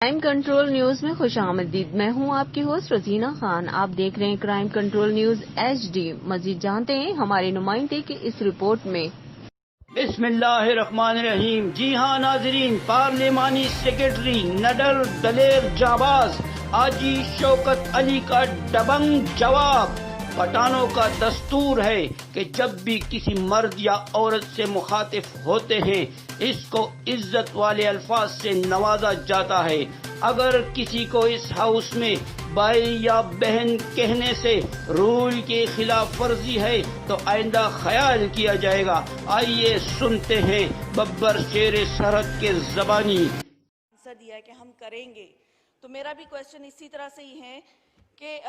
Crime control news میں خوش آمدید. میں ہوں آپ کی ہوسٹ رزینہ خان. آپ دیکھ رہے ہیں کرائم کنٹرول نیوز HD. مزید جانتے ہیں ہمارے نمائندے کی اس رپورٹ میں. بسم اللہ الرحمن الرحیم. جی ہاں ناظرین، پارلیمانی سیکرٹری نڈر دلیر جانباز حاجی شوکت علی کا دبنگ جواب. پٹھانوں کا دستور ہے کہ جب بھی کسی مرد یا عورت سے مخاطب ہوتے ہیں اس کو عزت والے الفاظ سے نوازا جاتا ہے. اگر کسی کو اس ہاؤس میں بھائی یا بہن کہنے سے رول کی خلاف ورزی ہے تو آئندہ خیال کیا جائے گا. آئیے سنتے ہیں ببر شیر سرحد کے زبانی. دیا ہے کہ ہم کریں گے، تو میرا بھی کوشچن اسی طرح سے ہی ہے کہ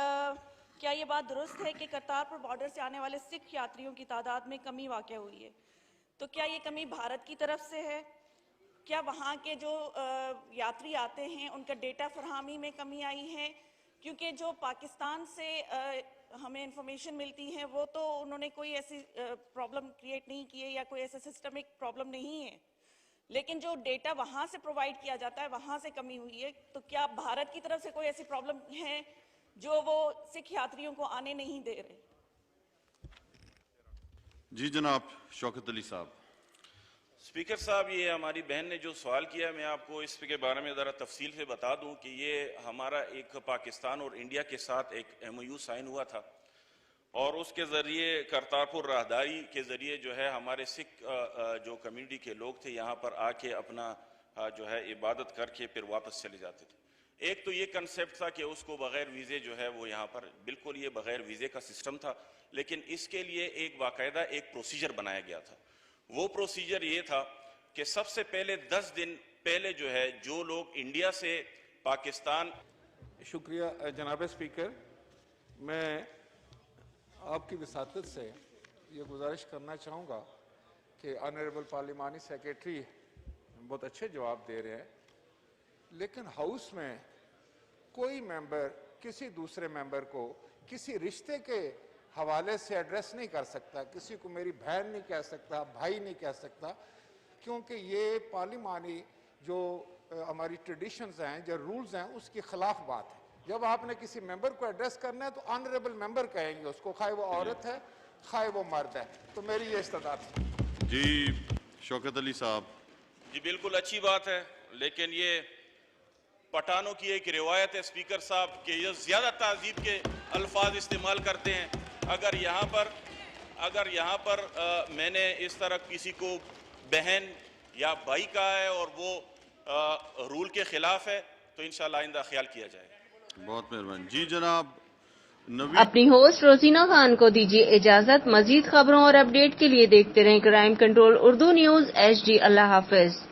کیا یہ بات درست ہے کہ کرتارپور بارڈر سے آنے والے سکھ یاتریوں کی تعداد میں کمی واقع ہوئی ہے؟ تو کیا یہ کمی بھارت کی طرف سے ہے؟ کیا وہاں کے جو یاتری آتے ہیں ان کا ڈیٹا فراہمی میں کمی آئی ہے؟ کیونکہ جو پاکستان سے ہمیں انفارمیشن ملتی ہے وہ تو انہوں نے کوئی ایسی پرابلم کریٹ نہیں کی ہے یا کوئی ایسا سسٹمک پرابلم نہیں ہے، لیکن جو ڈیٹا وہاں سے پرووائڈ کیا جاتا ہے وہاں سے کمی ہوئی ہے. تو کیا بھارت کی طرف سے کوئی ایسی پرابلم ہے جو وہ سکھ یاتریوں کو آنے نہیں دے رہے؟ جی جناب شوکت علی صاحب. اسپیکر صاحب، یہ ہماری بہن نے جو سوال کیا میں آپ کو اس کے بارے میں ذرا تفصیل سے بتا دوں کہ یہ ہمارا ایک پاکستان اور انڈیا کے ساتھ ایک MOU سائن ہوا تھا، اور اس کے ذریعے کرتارپور راہداری کے ذریعے جو ہے ہمارے سکھ جو کمیونٹی کے لوگ تھے یہاں پر آ کے اپنا جو ہے عبادت کر کے پھر واپس چلے جاتے تھے. ایک تو یہ کنسیپٹ تھا کہ اس کو بغیر ویزے جو ہے وہ یہاں پر بالکل یہ بغیر ویزے کا سسٹم تھا، لیکن اس کے لیے ایک باقاعدہ ایک پروسیجر بنایا گیا تھا. وہ پروسیجر یہ تھا کہ سب سے پہلے 10 دن پہلے جو ہے جو لوگ انڈیا سے پاکستان. شکریہ جناب اسپیکر. میں آپ کی وساطت سے یہ گزارش کرنا چاہوں گا کہ آنریبل پارلیمانی سیکرٹری بہت اچھے جواب دے رہے ہیں، لیکن ہاؤس میں کوئی ممبر کسی دوسرے ممبر کو کسی رشتے کے حوالے سے ایڈریس نہیں کر سکتا. کسی کو میری بہن نہیں کہہ سکتا، بھائی نہیں کہہ سکتا، کیونکہ یہ پارلیمانی جو ہماری ٹریڈیشنز ہیں، جو رولز ہیں، اس کی خلاف بات ہے. جب آپ نے کسی ممبر کو ایڈریس کرنا ہے تو آنریبل ممبر کہیں گے اس کو، خواہ وہ عورت ہے خواہ وہ مرد ہے. تو میری یہ استدعا تھی. جی شوکت علی صاحب. جی بالکل اچھی بات ہے، لیکن یہ پٹھانوں کی ایک روایت ہے اسپیکر صاحب کہ یہ زیادہ تہذیب کے الفاظ استعمال کرتے ہیں. اگر یہاں پر میں نے اس طرح کسی کو بہن یا بھائی کہا ہے اور وہ رول کے خلاف ہے تو انشاءاللہ آئندہ خیال کیا جائے. بہت مہربانی. جی جناب اپنی ہوسٹ روزینہ خان کو دیجیے اجازت. مزید خبروں اور اپڈیٹ کے لیے دیکھتے رہیں crime control Urdu news HD. اللہ حافظ.